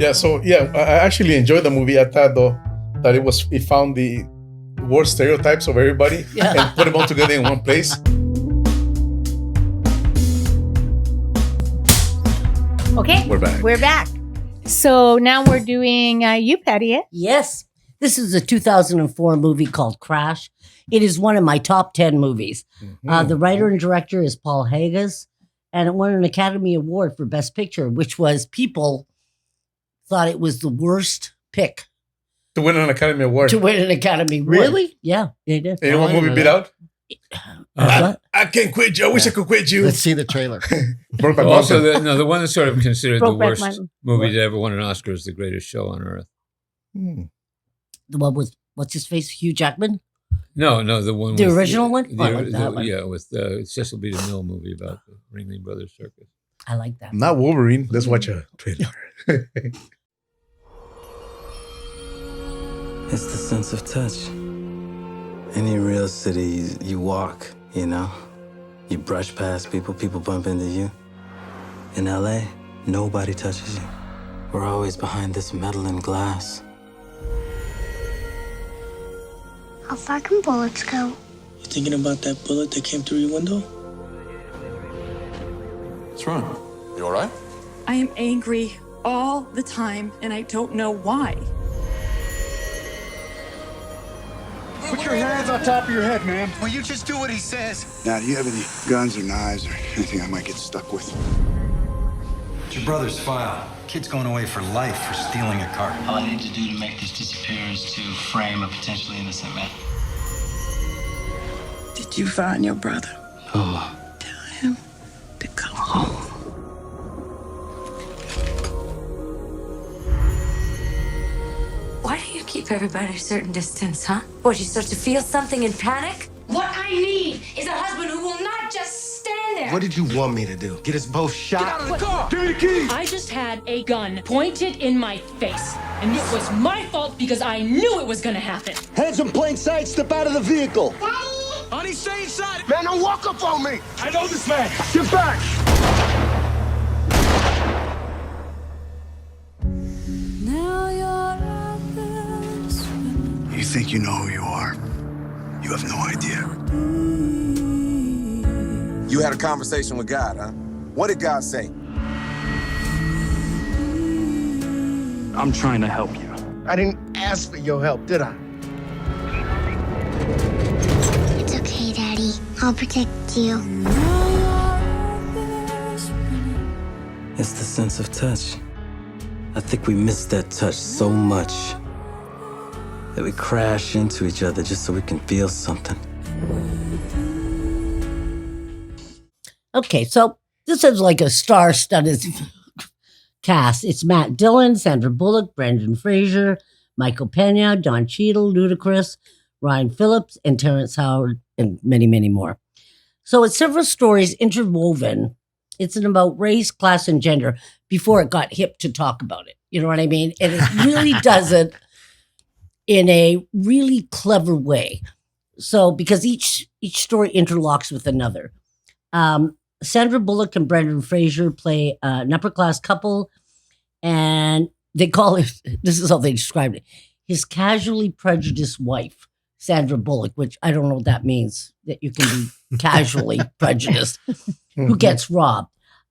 Yeah, so yeah, I actually enjoyed the movie. I thought though that it found the worst stereotypes of everybody and put them all together in one place. Okay, We're back. So now we're doing You Petty It. Yes. This is a 2004 movie called Crash. It is one of my top 10 movies. The writer and director is Paul Haggis, and it won an Academy Award for Best Picture, which was people thought it was the worst pick To win an Academy Award. to win an Academy Award. Really? Yeah, they did. And what movie beat out? What? I can't quit you. I wish I could quit you. Let's see the trailer. Brokeback Also, Mountain. the one that's sort of considered the Brokeback worst Mountain. movie that ever won an Oscar is The Greatest Show on Earth. The one with, what's his face? Hugh Jackman? No, the one. The with original one? Oh, I like that one. Yeah, with Cecil B. DeMille movie about the Ringling Brothers Circus. I like that. Not Wolverine. Let's watch a trailer. It's the sense of touch. Any real city, you walk, you know? You brush past people, people bump into you. In LA, nobody touches you. We're always behind this metal and glass. How far can bullets go? You thinking about that bullet that came through your window? What's wrong? You all right? I am angry all the time, and I don't know why. Put your hands on top of your head, man. Will you just do what he says? Now, do you have any guns or knives or anything I might get stuck with? It's your brother's file. Kid's going away for life for stealing a car. All I need to do to make this disappear is to frame a potentially innocent man. Did you find your brother? Oh, Tell him to come home. Why do you keep everybody a certain distance, huh? What, you start to feel something and panic? What I need is a husband who will not just stand there. What did you want me to do? Get us both shot? Get out of the car! Give me the keys! I just had a gun pointed in my face. And it was my fault because I knew it was gonna happen. Hands in plain sight, step out of the vehicle. Honey, stay inside! Man, don't walk up on me! I know this man! Get back! You think you know who you are? You have no idea. You had a conversation with God, huh? What did God say? I'm trying to help you. I didn't ask for your help, did I? It's okay, Daddy. I'll protect you. it's the sense of touch. I think we miss that touch so much that we crash into each other just so we can feel something. Okay, so this is like a star-studded cast. It's Matt Dillon, Sandra Bullock, Brendan Fraser, Michael Pena, Don Cheadle, Ludacris, Ryan Phillips, and Terrence Howard, and many, many more. So it's several stories interwoven. It's about race, class, and gender before it got hip to talk about it. You know what I mean? And it really does it in a really clever way. So because each story interlocks with another. Sandra Bullock and Brendan Fraser play an upper-class couple, and they call it, this is how they described it, his casually prejudiced wife, Sandra Bullock, which I don't know what that means, that you can be casually prejudiced, who gets robbed.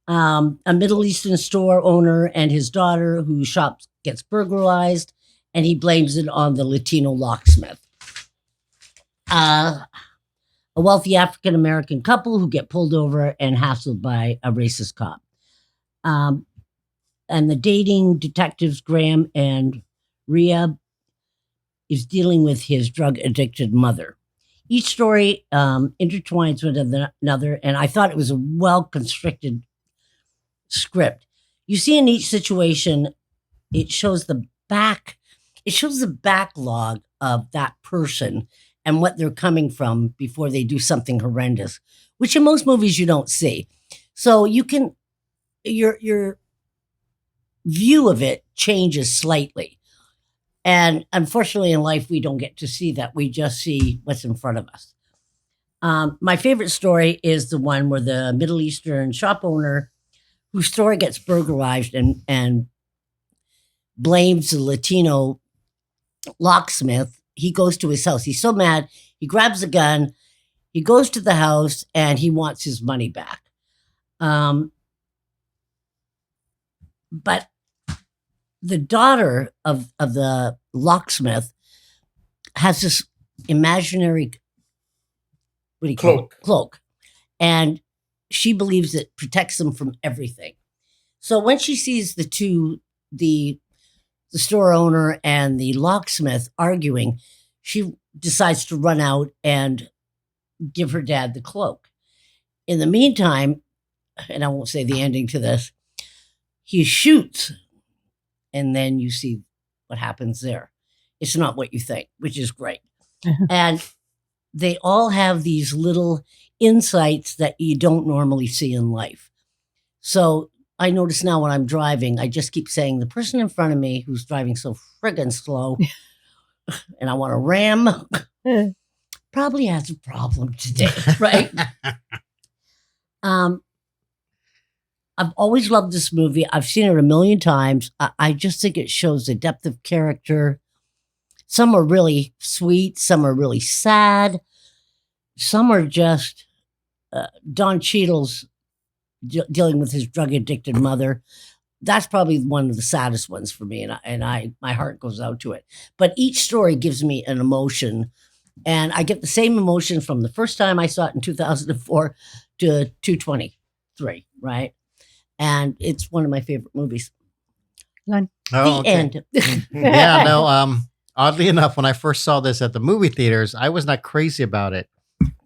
A Middle Eastern store owner and his daughter whose shop gets burglarized, and he blames it on the Latino locksmith. A wealthy African-American couple who get pulled over and hassled by a racist cop. And the dating detectives, Graham and Rhea, is dealing with his drug-addicted mother. Each story intertwines with another, and I thought it was a well-constructed script. You see in each situation, it shows the backlog of that person and what they're coming from before they do something horrendous, which in most movies you don't see. So you can, your view of it changes slightly. And unfortunately in life, we don't get to see that. We just see what's in front of us. My favorite story is the one where the Middle Eastern shop owner whose store gets burglarized and blames the Latino locksmith. He goes to his house. He's so mad. He grabs a gun. He goes to the house and he wants his money back. But the daughter of the locksmith has this imaginary cloak. And she believes it protects them from everything. So when she sees the store owner and the locksmith arguing, she decides to run out and give her dad the cloak. In the meantime, and I won't say the ending to this, he shoots, and then you see what happens there. It's not what you think, which is great. And they all have these little insights that you don't normally see in life. So I notice now when I'm driving, I just keep saying the person in front of me who's driving so friggin' slow and I want to ram probably has a problem today, right? I've always loved this movie. I've seen it a million times. I just think it shows the depth of character. Some are really sweet. Some are really sad. Some are just Don Cheadle's dealing with his drug-addicted mother. That's probably one of the saddest ones for me, and my heart goes out to it. But each story gives me an emotion, and I get the same emotion from the first time I saw it in 2004 to 223, right? And it's one of my favorite movies. Oh, the end. Yeah, no, oddly enough, when I first saw this at the movie theaters, I was not crazy about it.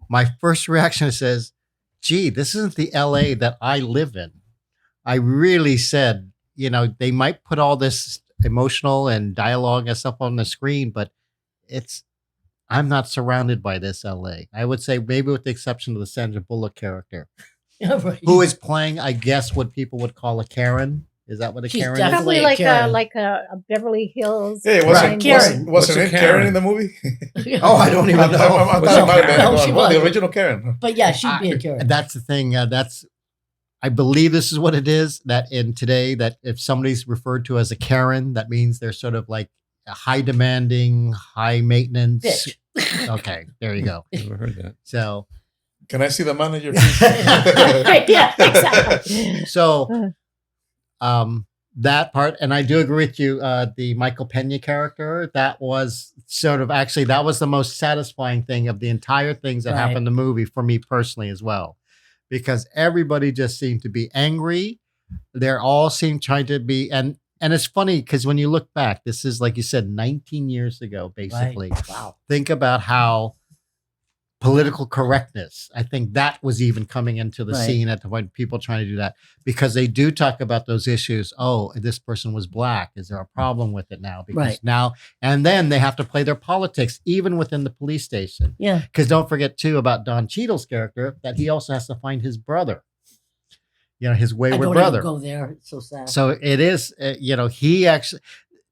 My first reaction says, gee, this isn't the LA that I live in. I really said, they might put all this emotional and dialogue and stuff on the screen, but I'm not surrounded by this LA. I would say maybe with the exception of the Sandra Bullock character, right. who is playing, I guess, what people would call a Karen. Is that what a She's Karen is? Probably like a Beverly Hills. Hey, was her name Karen in the movie? Oh, I don't even know. I thought it might have been was the original Karen. But yeah, she'd be a Karen. That's the thing. I believe this is what it is. That in today, that if somebody's referred to as a Karen, that means they're sort of like a high demanding, high maintenance. Bitch. Okay, there you go. Never heard that. So, can I see the manager? Yeah, exactly. So, that part, and I do agree with you. The Michael Pena character, that was sort of actually that was the most satisfying thing of the entire things that happened in the movie for me personally as well, because everybody just seemed to be angry. They're all seemed trying to be, and it's funny because when you look back, this is like you said, 19 years ago, basically. Right. Wow. Think about how political correctness, I think that was even coming into the scene at the point, people trying to do that, because they do talk about those issues. Oh, this person was black. Is there a problem with it now? Because now, and then they have to play their politics even within the police station. Yeah. Because don't forget too about Don Cheadle's character, that he also has to find his brother, his wayward brother. I don't even go there. It's so sad. So it is, he actually,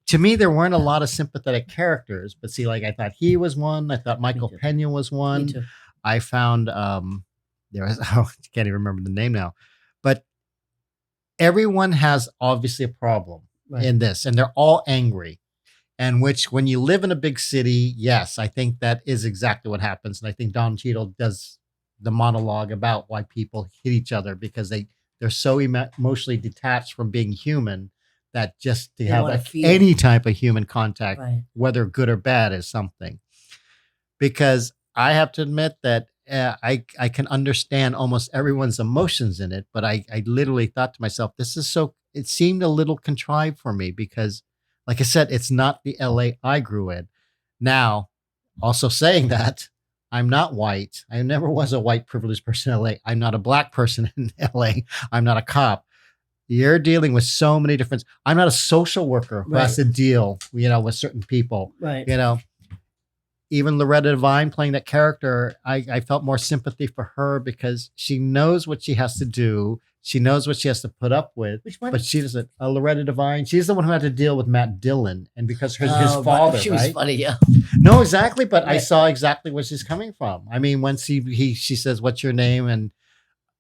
to me, there weren't a lot of sympathetic characters, but see, like I thought he was one. I thought Michael Pena was one. Me too. I found there was I can't even remember the name now, but everyone has obviously a problem in this, and they're all angry. And which, when you live in a big city, yes, I think that is exactly what happens. And I think Don Cheadle does the monologue about why people hit each other, because they're so emotionally detached from being human. That just to have any type of human contact, whether good or bad, is something. Because I have to admit that I can understand almost everyone's emotions in it, but I literally thought to myself, it seemed a little contrived for me because, like I said, it's not the LA I grew in. Now, also saying that, I'm not white. I never was a white privileged person in LA. I'm not a black person in LA. I'm not a cop. You're dealing with so many different. I'm not a social worker who has to deal, with certain people. Right. Even Loretta Devine playing that character, I felt more sympathy for her because she knows what she has to do. She knows what she has to put up with. Which one? But she doesn't. Loretta Devine. She's the one who had to deal with Matt Dillon, and because his father. She was funny, yeah. No, exactly. But I saw exactly where she's coming from. I mean, once she says, "What's your name?" and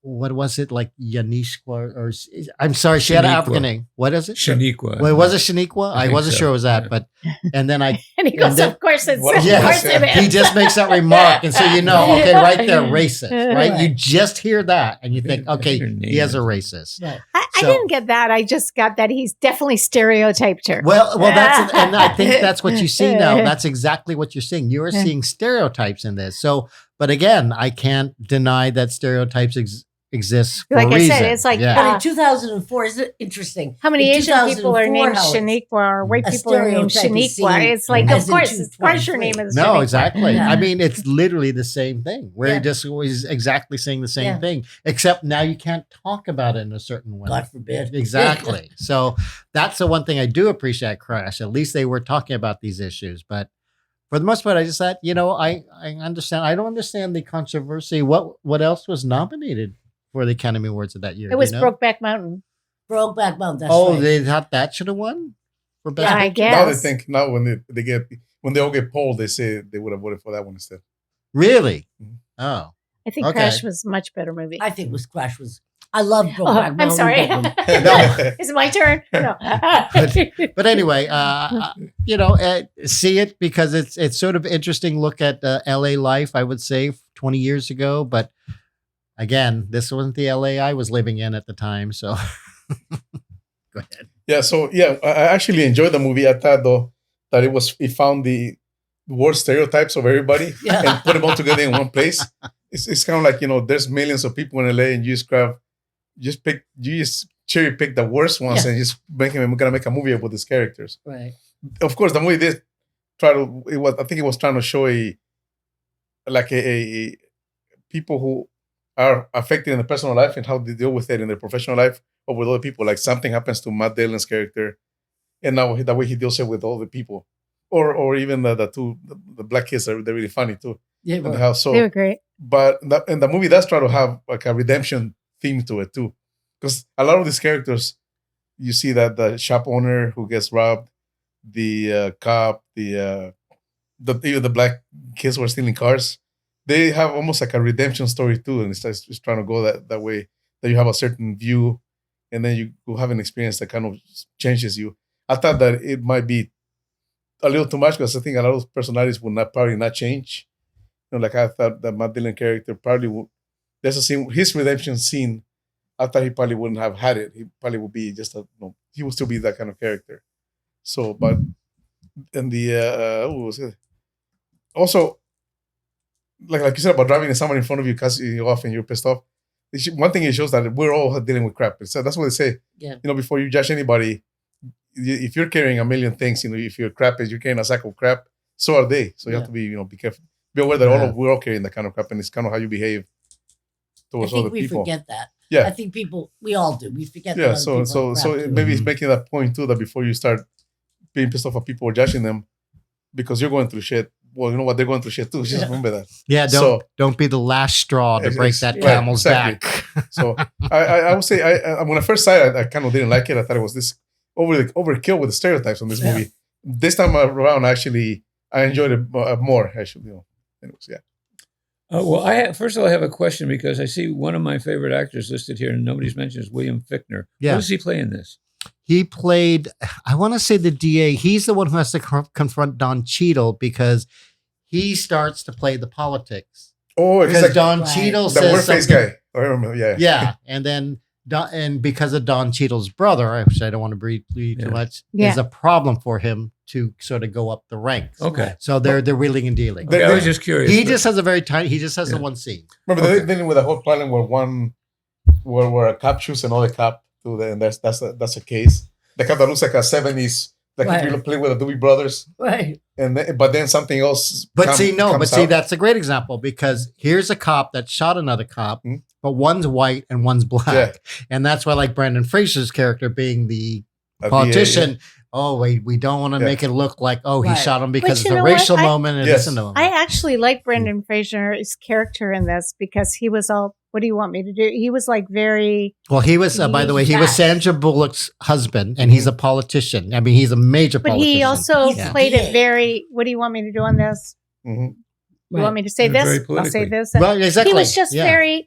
what was it, like Yanishwa, or I'm sorry, she had an Shaniqua. African name. What is it? Shaniqua. Well, was it Shaniqua? I think wasn't so. sure it was that, Yeah. but and then I And he goes, then- of course it's What of else Yes, course it is. he just makes that remark, and so you know, okay, right there, racist, right? You just hear that, and you think, okay, Your name he has a is- racist. Right. I So- didn't get that. I just got that he's definitely stereotyped her. Well, that's, and I think that's what you see now. That's exactly what you're seeing. You are seeing stereotypes in this. So, but again, I can't deny that stereotypes exist for Like a I reason. said, it's like yeah. But in 2004, isn't it interesting? How many In Asian people are 2004, named how it's- Shaniqua or white a people are named stereotype is Shaniqua? seen It's like, as of in course your name 223. is No, Shaniqua. exactly. Yeah. I mean, it's literally the same thing. We're Yeah. just always exactly saying the same Yeah. thing, except now you can't talk about it in a certain way. God forbid. Exactly. So that's the one thing I do appreciate at Crash. At least they were talking about these issues. But for the most part, I just thought, I understand. I don't understand the controversy. What else was nominated for the Academy Awards of that year? It was do you know? Brokeback Mountain. Brokeback Mountain. That's Oh, right. they thought that should have won for best Yeah, I picture? guess. Now they think now when they all get polled, they say they would have voted for that one instead. Really? Mhm. Oh, I think Okay. Crash was a much better movie. I think Crash was. I love Brokeback Oh, Mountain. I'm sorry. but- No. Is it my turn? No. but anyway, see it because it's sort of interesting look at LA life. I would say 20 years ago, but again, this wasn't the LA I was living in at the time. So go ahead. Yeah, so I actually enjoyed the movie. I thought though that it found the worst stereotypes of everybody Yeah. and put them all together in one place. It's kind of like there's millions of people in LA and you just cherry pick the worst ones Yeah. and just we're gonna make a movie with these characters. Right. Of course, the movie did I think it was trying to show a people who are affected in their personal life and how they deal with it in their professional life or with other people. Like something happens to Matt Damon's character, and now the way he deals it with all the people, or even the black kids they're really funny too. Yeah, in the right. house. So, They were great. but and the movie does try to have like a redemption theme to it too, because a lot of these characters, you see that the shop owner who gets robbed, the cop, even the black kids who are stealing cars, they have almost like a redemption story too, and it's trying to go that way. That you have a certain view, and then you have an experience that kind of changes you. I thought that it might be a little too much because I think a lot of personalities will probably not change. Like I thought that Matt Dillon character probably would. There's a scene, his redemption scene. I thought he probably wouldn't have had it. He probably would be just he would still be that kind of character. So, but and what was it? Also, like you said about driving someone in front of you, cuts you off, and you're pissed off. One thing it shows that we're all dealing with crap. So that's what they say. Yeah. Before you judge anybody, if you're carrying a million things, if you're carrying a sack of crap, so are they. So you have to be, be careful. Be aware that we're all carrying that kind of crap, and it's kind of how you behave I towards think other we people. forget that. Yeah. I think we all do. We forget that. Yeah. other So people are crap, too. maybe it's making that point too, that before you start being pissed off at people or judging them because you're going through shit. Well, you know what, they're going through shit too. Just remember that. Yeah, don't be the last straw to break that camel's back. So I would say when I first saw it, I kind of didn't like it. I thought it was this overkill with the stereotypes on this movie. This time around, actually, I enjoyed it more. Actually, anyways, yeah. Well, first of all, I have a question because I see one of my favorite actors listed here, and nobody's mentioned is William Fichtner. Yeah. What does he play in this? He played, I want to say the DA. He's the one who has to confront Don Cheadle because he starts to play the politics. Oh, it's because like Don Cheadle the says word-face something. guy. I remember, yeah. Yeah, and then and because of Don Cheadle's brother, which I don't want to breathe too much, is a problem for him to sort of go up the ranks. Okay. So they're wheeling and dealing. Okay, I was just curious. He just has a very tiny. He just has the one scene. Remember, they're dealing with a whole problem where a cop shoots another cop too, and that's a case. The cop that looks like a 70s, like if you play with the Doobie Brothers, right? But then something else. But that's a great example because here's a cop that shot another cop, but one's white and one's black, and that's why, like Brandon Fraser's character being the politician. VA, oh, we don't want to make it look like he shot him because But it's a racial moment. And listen to him. I actually like Brendan Fraser's character in this because he was all, what do you want me to do? He was like very... Well, he was, by the way, he was Sandra Bullock's husband, and he's a politician. I mean, he's a major politician. But he also played it very, what do you want me to do on this? Mm-hmm. You want me to say Very this? I'll say politically. this. Right, exactly. He was just Yeah. very,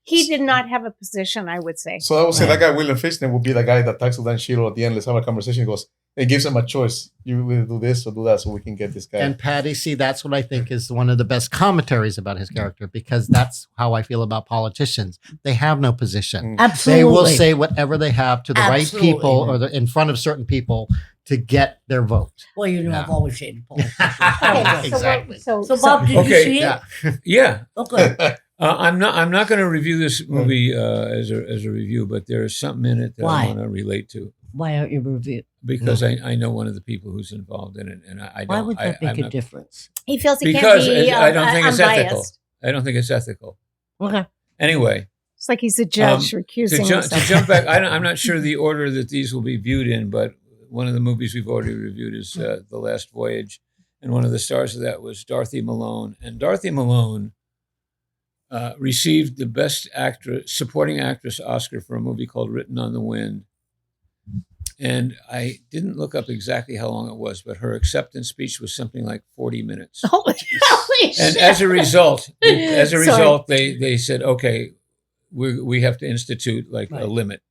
he did not have a position, I would say. So I would say that guy, William Fichtner, would be the guy that talks to Dan Cheadle at the end. Let's have a conversation. He goes, and gives him a choice. You will do this or do that so we can get this guy. And Patty, see, that's what I think is one of the best commentaries about his character, because that's how I feel about politicians. They have no position. Absolutely. They will say whatever they have to the Absolutely. right people or in front of certain people to get their vote. Well, you know, Yeah. I've always hated politicians. Exactly. So Bob, did you see it? Yeah. Yeah. Okay. I'm not going to review this movie as a review, but there is something in it that Why? I want to relate to Why aren't you reviewed? because I know one of the people who's involved in it, and I don't. Why would that I'm make a not- difference? he feels he Because can't be I don't think it's ethical. unbiased. I don't think it's ethical. Okay. Anyway, It's like he's a judge to, recusing to himself. jump back, I'm not sure the order that these will be viewed in, but one of the movies we've already reviewed is The Last Voyage, and one of the stars of that was Dorothy Malone, and Dorothy Malone received the Best Supporting Actress Oscar for a movie called Written on the Wind. And I didn't look up exactly how long it was, but her acceptance speech was something like 40 minutes. Holy And shit. as a result, Sorry. they said, okay, we have to institute like a limit.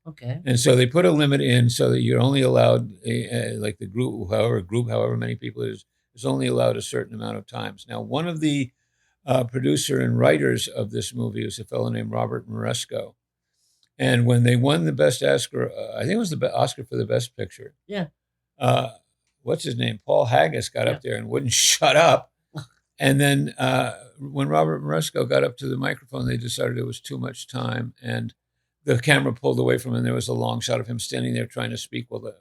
Okay. And so they put a limit in so that you're only allowed, like the group, however many people is only allowed a certain amount of times. Now, one of the producer and writers of this movie was a fellow named Robert Moresco. And when they won the Best Oscar, I think it was the Oscar for the Best Picture. Yeah. What's his name? Paul Haggis got up there and wouldn't shut up. And then when Robert Moresco got up to the microphone, they decided it was too much time. And the camera pulled away from him. And there was a long shot of him standing there trying to speak while the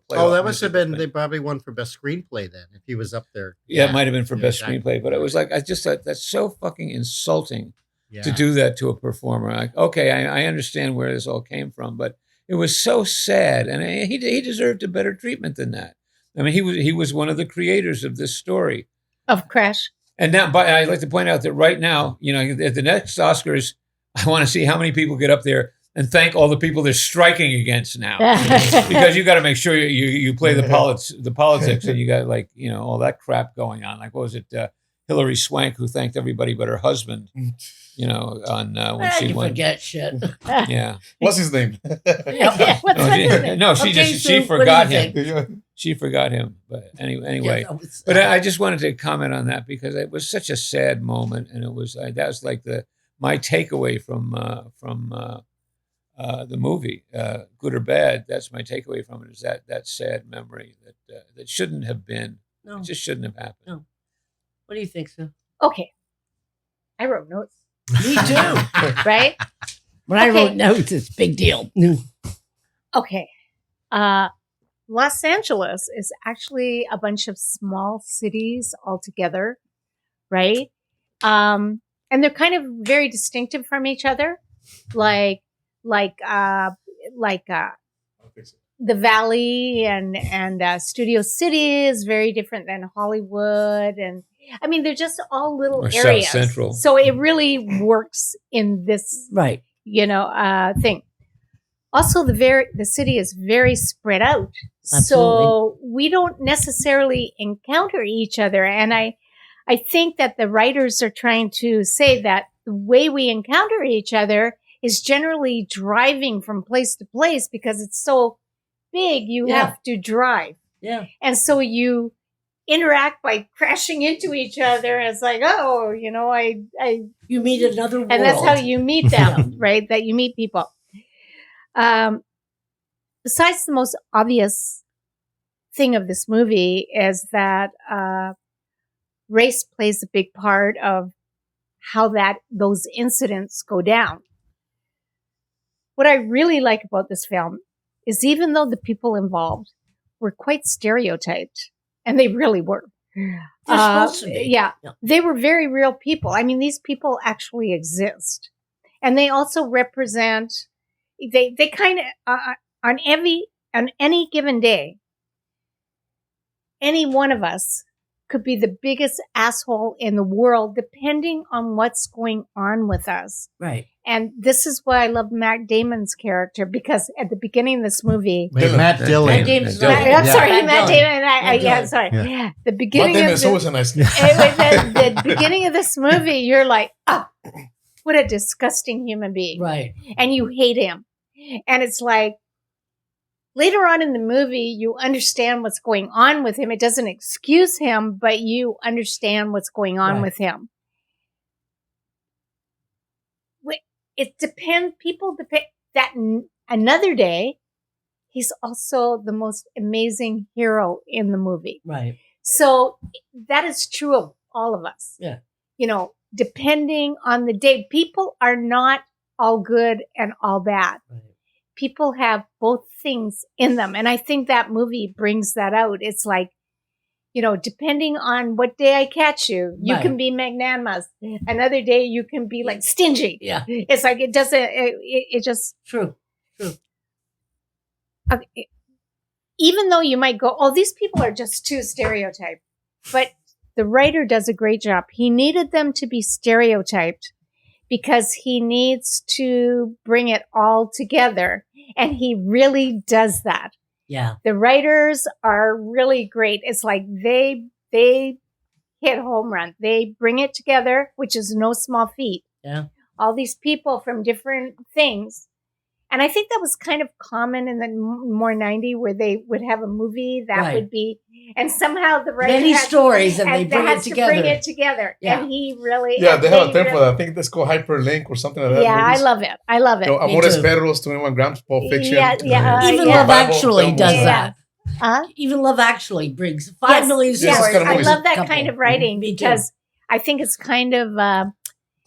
play. Oh, that must have been, they probably won for best screenplay then, if he was up there. Yeah, it might have been for best exactly. screenplay, but it was like, I just thought that's so fucking insulting Yeah. to do that to a performer. Like, okay, I understand where this all came from, but it was so sad, and he deserved a better treatment than that. I mean, he was one of the creators of this story. Of Crash. And now, but I'd like to point out that right now, you know, at the next Oscars, I want to see how many people get up there and thank all the people they're striking against now, because you got to make sure you play the politics, and you got like, you know, all that crap going on. Like, what was it? Hillary Swank, who thanked everybody but her husband, you know, on when she You won. forget shit. Yeah. What's his name? Yeah, what's No, his name? no, she Okay, just Sue, she what do you forgot think? him. She forgot him. But anyway. Yeah, it's, But I just wanted to comment on that because it was such a sad moment, and it was that was like my takeaway from the movie, good or bad. That's my takeaway from it, is that sad memory that shouldn't have been. No. It just shouldn't have happened. No. What do you think, Sue? Okay. I wrote notes. Me too. Right? When I Okay. wrote notes, it's a big deal. Okay. Los Angeles is actually a bunch of small cities all together, right? And they're kind of very distinctive from each other. Like the Valley and Studio City is very different than Hollywood. And I mean, they're just all little Or South areas. Central. So it really works in this, Right. thing. Also, the city is very spread out. Absolutely. So we don't necessarily encounter each other. And I think that the writers are trying to say that the way we encounter each other is generally driving from place to place because it's so big, you Yeah. have to drive. Yeah. And so you interact by crashing into each other. It's like, oh, You meet another world. and that's how you meet them, right? That you meet people. Besides, the most obvious thing of this movie is that race plays a big part of how those incidents go down. What I really like about this film is even though the people involved were quite stereotyped, and they really were. They're supposed to be. Yeah, Yeah. they were very real people. I mean, these people actually exist. And they also represent, they kind of, on any given day, any one of us could be the biggest asshole in the world, depending on what's going on with us. Right. And this is why I love Matt Damon's character, because at the beginning of this movie, Matt Dillon. Matt Damon's I'm right. sorry, Matt Matt Dillon. Damon. Dillon. Sorry. Yeah. The beginning Matt of Damon's always a nice name. the beginning of this movie, you're like, oh, what a disgusting human being. Right. And you hate him. And it's like, later on in the movie, you understand what's going on with him. It doesn't excuse him, but you understand what's going on Right. with him. It depends. People depend that another day, he's also the most amazing hero in the movie. Right. So that is true of all of us. Yeah. You know, depending on the day, people are not all good and all bad. Right. People have both things in them. And I think that movie brings that out. It's like, you know, depending on what day I catch you, you Right. can be magnanimous. Another day you can be like stingy. Yeah. It's like, it doesn't, it just, True. even though you might go, oh, these people are just too stereotyped, but the writer does a great job. He needed them to be stereotyped because he needs to bring it all together. And he really does that. Yeah. The writers are really great. It's like they hit home run. They bring it together, which is no small feat. Yeah. All these people from different things. And I think that was kind of common in the more 90 where they would have a movie that Right. would be, and somehow the writer Many has, stories and they bring has it to together. bring it together. Yeah. And he really, Yeah, and they have a term really- for that. I think that's called hyperlink or something like that. Yeah, I movies. love it. I love it. You know, Me Amores too. Perros, 21 Grams, Pulp Fiction. Yeah, Even yeah. Love Bible Actually films, does Yeah. that. Huh? Even Love Actually brings 5 million Yes, Yes, stories. it's kind of I movies. love that Couple. kind of writing Me too. because I think it's kind of,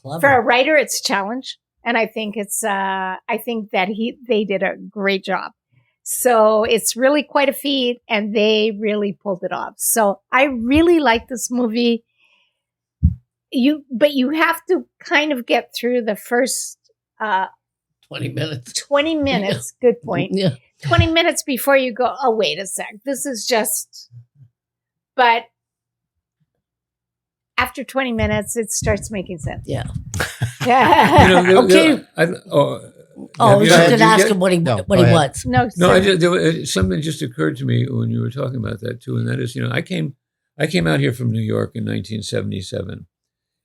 Clever. for a writer, it's a challenge. And I think it's, I think that they did a great job. So it's really quite a feat and they really pulled it off. So I really like this movie. But you have to kind of get through the first, 20 minutes. 20 minutes. Good point. Yeah. 20 minutes before you go, oh, wait a sec. This is just, but after 20 minutes, it starts making sense. Yeah. Yeah. Okay. I was just going to ask him what he wants. No, No, sir. something just occurred to me when you were talking about that too, and that is, you know, I came out here from New York in 1977.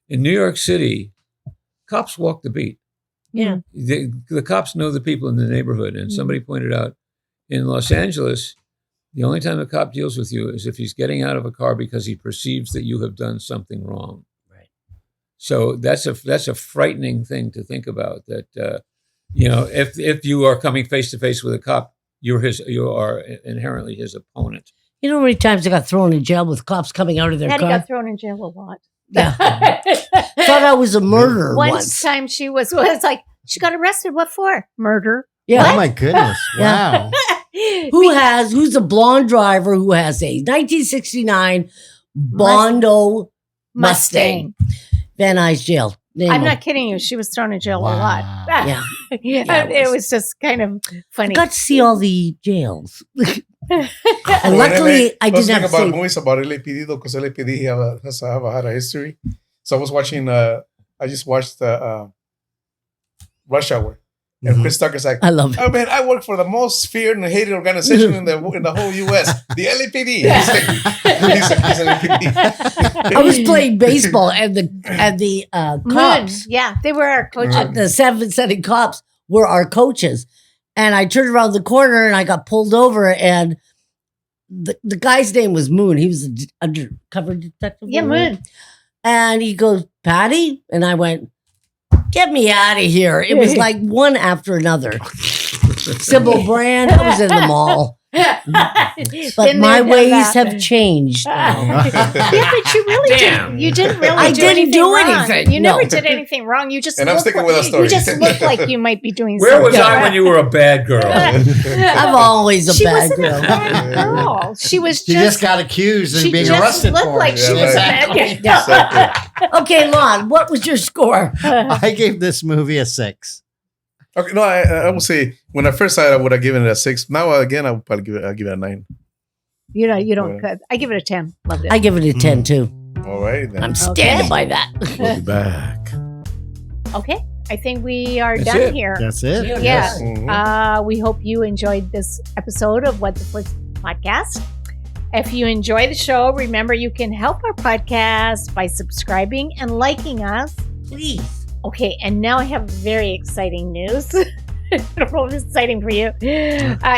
In New York City, cops walk the beat. Yeah. The cops know the people in the neighborhood, and somebody pointed out in Los Angeles, the only time a cop deals with you is if he's getting out of a car because he perceives that you have done something wrong. Right. So that's a frightening thing to think about. That you know, if you are coming face to face with a cop, you are inherently his opponent. You know how many times I got thrown in jail with cops coming out of their Daddy car? got thrown in jail a lot. Yeah. Thought I was a murderer One once. time she was like, she got arrested. What for? Murder. Yeah. Oh my goodness! Wow. Who's a blonde driver who has a 1969 Bondo Mustang? Van Nuys jail. Name I'm him. not kidding you. She was thrown in jail a lot. Yeah. Yeah, it was just kind of funny. Got to see all the jails. And Well, luckily, I let's didn't think have about to see. movies about LAPD though, because LAPD has had a history. So I was watching. I just watched Rush Hour, and Chris Tucker's like, I love it. "Oh man, I work for the most feared and hated organization in the whole U.S. The LAPD." He's an LAPD. I was playing baseball, and the cops, Yeah, they were our coaches. the 7 cops were our coaches. And I turned around the corner, and I got pulled over, and the guy's name was Moon. He was an undercover detective. Yeah, Moon. And he goes, "Patty?" And I went, "Get me out of here." It was like one after another. Sybil Brand, I was in the mall. But my ways have changed now. Yeah, but you really didn't. You didn't really. I didn't do anything. You never did anything wrong. You just. And I'm look sticking like- with that story. You just look like you might be doing. Where was something I when you were a bad girl? I'm always a She bad wasn't girl. a bad girl. She was She just got accused and she being just arrested looked for like it. she was a bad girl. Okay, Lon, what was your score? I gave this movie a 6. Okay, no, I would say when I first saw it, I would have given it a 6. Now again, I would probably give it a 9. You know, you don't. I give it a 10. Loved it. I give it a 10 too. All right, then. I'm standing Okay. by that. We'll be back. Okay, I think we are That's done it. here. That's it. Yeah. Yes. We hope you enjoyed this episode of What the Flicks podcast. If you enjoy the show, remember you can help our podcast by subscribing and liking us. Please. Okay, and now I have very exciting news. I don't know if it's exciting for you.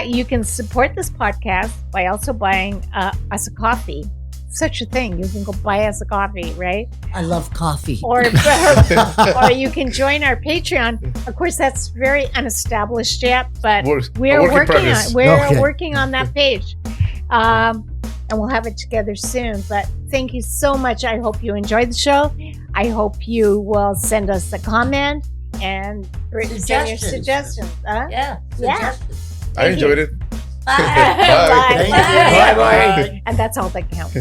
You can support this podcast by also buying us a coffee. Such a thing. You can go buy us a coffee, right? I love coffee. Or you can join our Patreon. Of course, that's very unestablished yet, but we're working on that page. And we'll have it together soon. But thank you so much. I hope you enjoyed the show. I hope you will send us a comment and send your suggestions. Huh? Yeah. Suggestions. I enjoyed it. Bye. Bye. Bye. Thank you. Bye. And that's all that counts.